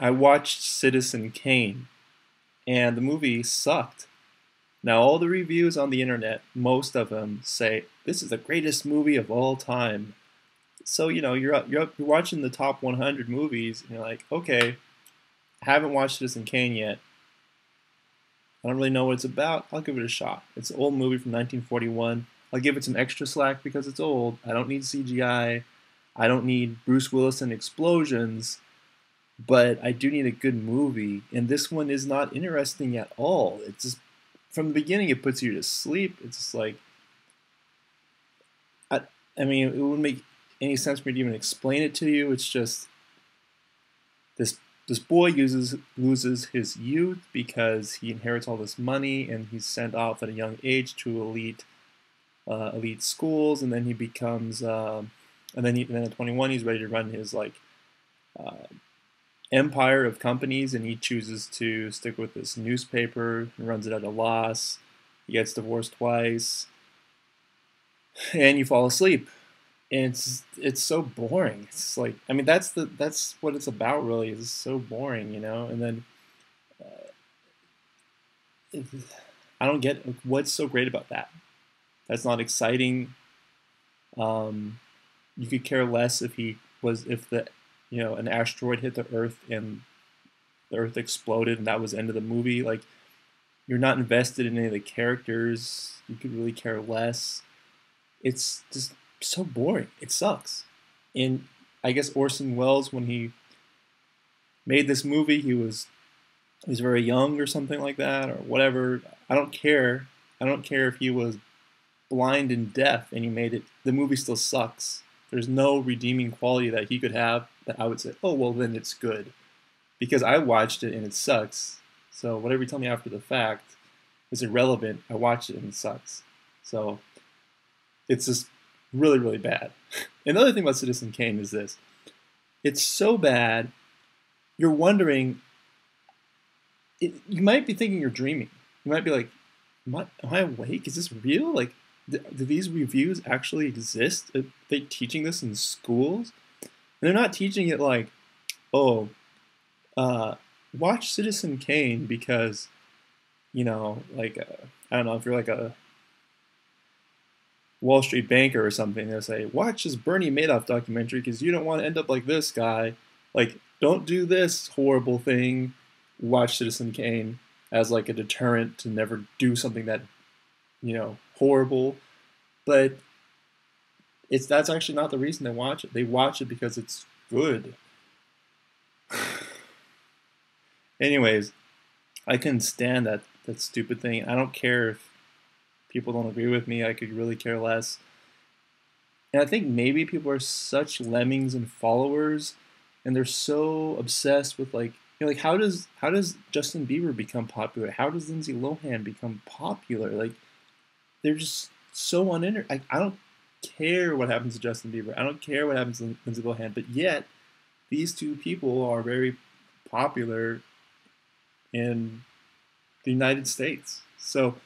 I watched Citizen Kane, and the movie sucked. Now, all the reviews on the internet, most of them say this is the greatest movie of all time. So you're watching the top 100 movies, and you're like, okay, I haven't watched Citizen Kane yet. I don't really know what it's about. I'll give it a shot. It's an old movie from 1941. I'll give it some extra slack because it's old. I don't need CGI. I don't need Bruce Willis and explosions. But I do need a good movie, and this one is not interesting at all. It's just from the beginning it puts you to sleep. It's just like I, I mean, it wouldn't make any sense for me to even explain it to you. It's just this boy loses his youth because he inherits all this money, and he's sent off at a young age to elite schools, and then he becomes and then at 21 he's ready to run his uh, empire of companies, and he chooses to stick with this newspaper and runs it at a loss. He gets divorced twice, and you fall asleep. And it's so boring. It's like, I mean, that's what it's about, really. It's so boring. And then it, I don't get what's so great about that. That's not exciting. Um, you could care less if the an asteroid hit the Earth and the Earth exploded and that was the end of the movie. Like, you're not invested in any of the characters. You could really care less. It's just so boring. It sucks. And I guess Orson Welles, when he made this movie, he was very young or something like that or whatever. I don't care. I don't care if he was blind and deaf and he made it. The movie still sucks. There's no redeeming quality that he could have that I would say, oh well, then it's good, because I watched it and it sucks. So whatever you tell me after the fact is irrelevant. I watched it and it sucks. So it's just really, really bad. Another thing about Citizen Kane is this. It's so bad, you're wondering, you might be thinking you're dreaming. You might be like, am I awake? Is this real? Like, do these reviews actually exist? Are they teaching this in schools? And they're not teaching it like, oh, uh, watch Citizen Kane because, I don't know, if you're like a Wall Street banker or something, they'll say, watch this Bernie Madoff documentary because you don't want to end up like this guy. Like, don't do this horrible thing. Watch Citizen Kane as like a deterrent to never do something that, horrible. But that's actually not the reason they watch it. They watch it because it's good. Anyways, I couldn't stand that stupid thing. I don't care if people don't agree with me. I could really care less. And I think maybe people are such lemmings and followers, and they're so obsessed with like how does Justin Bieber become popular? How does Lindsay Lohan become popular? Like, they're just so uninterested. I don't care what happens to Justin Bieber. I don't care what happens to Lindsay Lohan. But yet, these two people are very popular in the United States. So,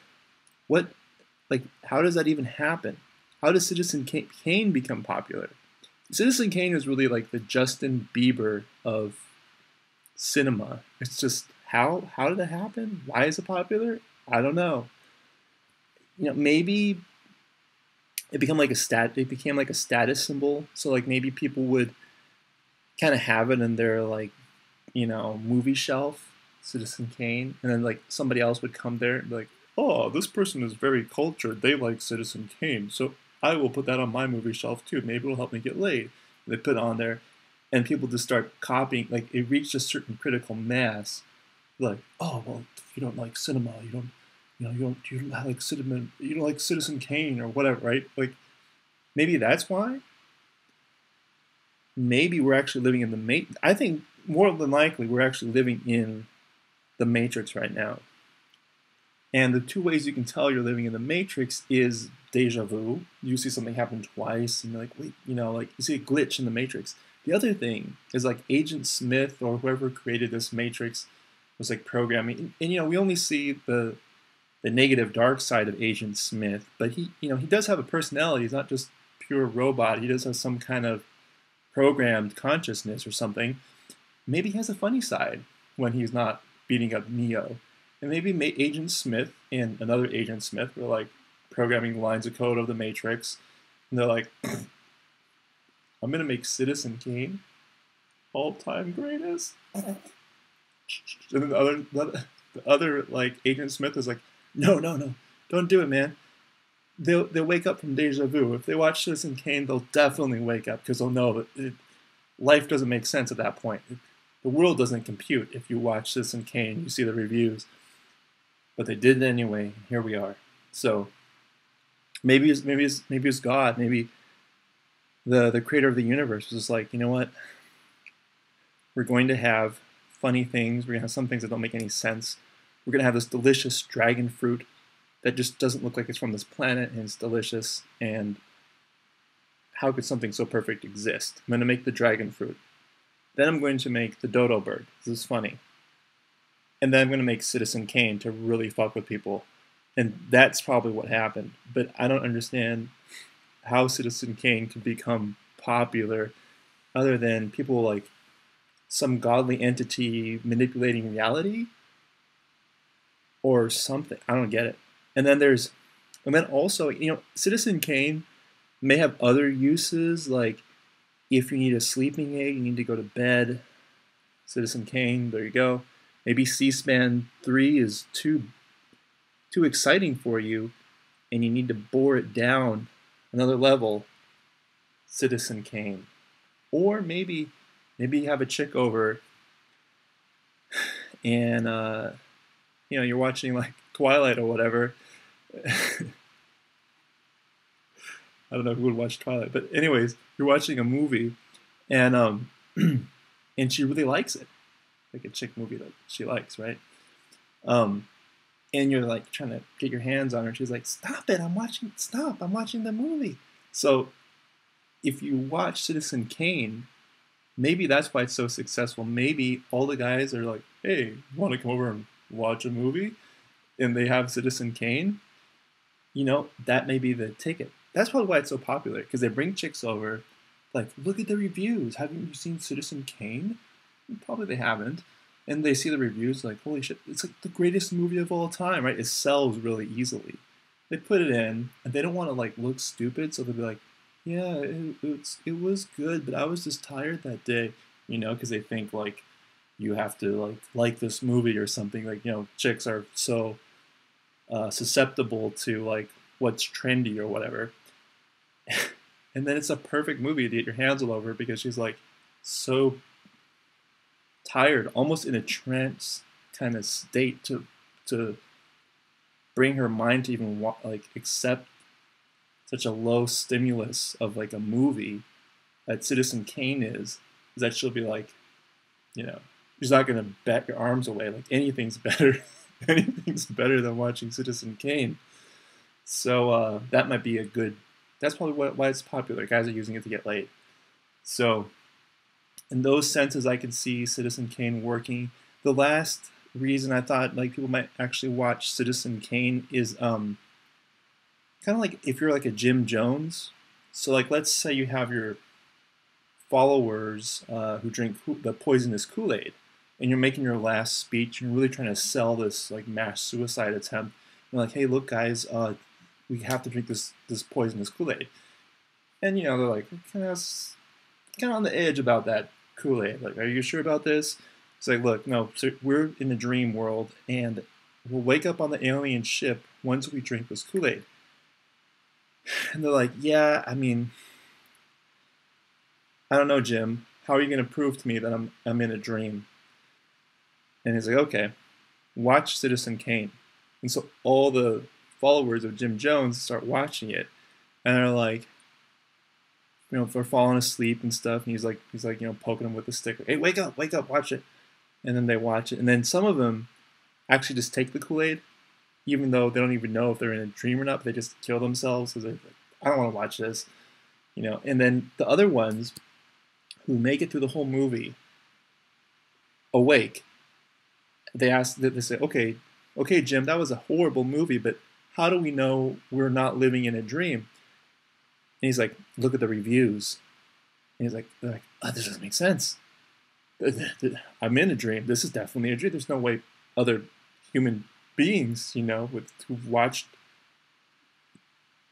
what, like, how does that even happen? How does Citizen Kane become popular? Citizen Kane is really like the Justin Bieber of cinema. It's just how did that happen? Why is it popular? I don't know. Maybe it became like a status symbol. So like maybe people would kind of have it in their movie shelf, Citizen Kane, and then like somebody else would come there and be like, oh, this person is very cultured. They like Citizen Kane, so I will put that on my movie shelf too. Maybe it'll help me get laid. They put it on there, and people just start copying. Like, it reached a certain critical mass. Like, oh well, if you don't like cinema, you don't like Citizen, you don't like Citizen Kane or whatever, right? Like, maybe that's why. Maybe we're actually living in the I think more than likely we're actually living in the Matrix right now. And the two ways you can tell you're living in the Matrix is deja vu. You see something happen twice, and you're like, wait, like you see a glitch in the Matrix. The other thing is like Agent Smith or whoever created this Matrix was like programming, and we only see the negative dark side of Agent Smith, but he does have a personality. He's not just pure robot. He does have some kind of programmed consciousness or something. maybe he has a funny side when he's not beating up Neo. And maybe Agent Smith and another Agent Smith were like programming lines of code of the Matrix. And they're like, I'm going to make Citizen Kane all-time greatest. And then the other like Agent Smith is like, no, no, no, don't do it, man. They'll wake up from deja vu. If they watch Citizen Kane, they'll definitely wake up because they'll know that life doesn't make sense at that point. The world doesn't compute if you watch Citizen Kane, you see the reviews. But they did it anyway, and here we are. So maybe it's God, maybe the creator of the universe was just like, you know what? We're going to have funny things. We're going to have some things that don't make any sense. We're going to have this delicious dragon fruit that just doesn't look like it's from this planet, and it's delicious. And how could something so perfect exist? I'm going to make the dragon fruit. Then I'm going to make the dodo bird. This is funny. And then I'm going to make Citizen Kane to really fuck with people. And that's probably what happened. But I don't understand how Citizen Kane could become popular other than people like some godly entity manipulating reality or something. I don't get it. And then also, Citizen Kane may have other uses, like if you need a sleeping aid, you need to go to bed, Citizen Kane, there you go. Maybe C-SPAN 3 is too exciting for you, and you need to bore it down another level, Citizen Kane. Or maybe you have a chick over, and you're watching like Twilight or whatever. I don't know who would watch Twilight, but anyways, you're watching a movie, and and she really likes it, like a chick movie that she likes, right? And you're like trying to get your hands on her. She's like, "Stop it! I'm watching the movie." So if you watch Citizen Kane, maybe that's why it's so successful. Maybe all the guys are like, "Hey, want to come over and watch a movie?" And they have Citizen Kane. That may be the ticket. That's probably why it's so popular, because they bring chicks over, like, look at the reviews. Haven't you seen Citizen Kane? Probably they haven't. And they see the reviews, like, holy shit, it's like the greatest movie of all time, right? It sells really easily. They put it in, and they don't want to, like, look stupid, so they'll be like, yeah, it was good, but I was just tired that day, because they think, like, you have to, like this movie or something. Like, chicks are so susceptible to, like, what's trendy or whatever. And then it's a perfect movie to get your hands all over because she's like so tired, almost in a trance kind of state to bring her mind to even like accept such a low stimulus of like a movie that Citizen Kane is that she'll be like, she's not gonna bat your arms away. Like anything's better, anything's better than watching Citizen Kane. So that might be a good. That's probably why it's popular. Guys are using it to get laid. So in those senses, I can see Citizen Kane working. The last reason I thought like people might actually watch Citizen Kane is kind of like if you're like a Jim Jones. So like let's say you have your followers who drink the poisonous Kool-Aid, and you're making your last speech. You're really trying to sell this like mass suicide attempt. You're like, hey, look, guys, we have to drink this poisonous Kool-Aid. And, they're like, kind of on the edge about that Kool-Aid. Like, are you sure about this? It's like, look, no, so we're in a dream world, and we'll wake up on the alien ship once we drink this Kool-Aid. And they're like, yeah, I mean, I don't know, Jim. How are you going to prove to me that I'm in a dream? And he's like, okay, watch Citizen Kane. And so all the followers of Jim Jones start watching it, and they're like, they're falling asleep and stuff. And he's like, poking them with a stick. Like, hey, wake up, watch it. And then they watch it, and then some of them actually just take the Kool-Aid, even though they don't even know if they're in a dream or not. But they just kill themselves because they're like, I don't want to watch this, And then the other ones who make it through the whole movie awake, they say, okay, Jim, that was a horrible movie, but how do we know we're not living in a dream? And he's like, look at the reviews. And they're like, oh, this doesn't make sense. I'm in a dream. This is definitely a dream. There's no way other human beings, who've watched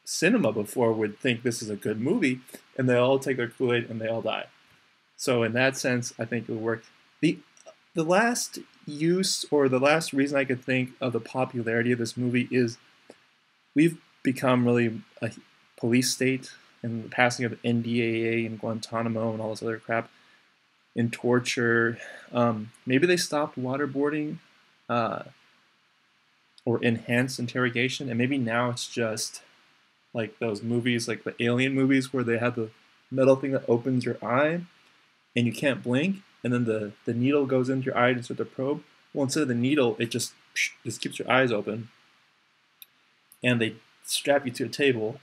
cinema before would think this is a good movie, and they all take their Kool-Aid and they all die. So in that sense, I think it would work. The last use or the last reason I could think of the popularity of this movie is we've become really a police state, and the passing of NDAA and Guantanamo and all this other crap in torture. Maybe they stopped waterboarding uh, or enhanced interrogation, and maybe now it's just like those movies, like the Alien movies, where they have the metal thing that opens your eye and you can't blink, and then the needle goes into your eye to start the probe. Well, instead of the needle, it just keeps your eyes open, and they strap you to a table,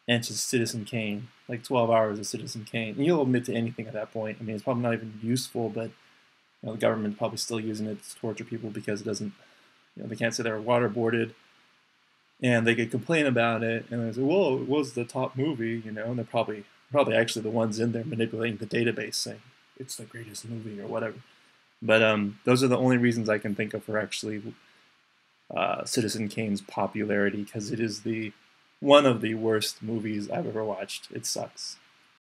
and it's just Citizen Kane, like 12 hours of Citizen Kane. And you'll admit to anything at that point. I mean, it's probably not even useful, but the government's probably still using it to torture people because it doesn't, they can't say they're waterboarded, and they could complain about it, and they say, well, it was the top movie, and they're probably actually the ones in there manipulating the database saying it's the greatest movie or whatever. But those are the only reasons I can think of for actually Citizen Kane's popularity, because it is one of the worst movies I've ever watched. It sucks.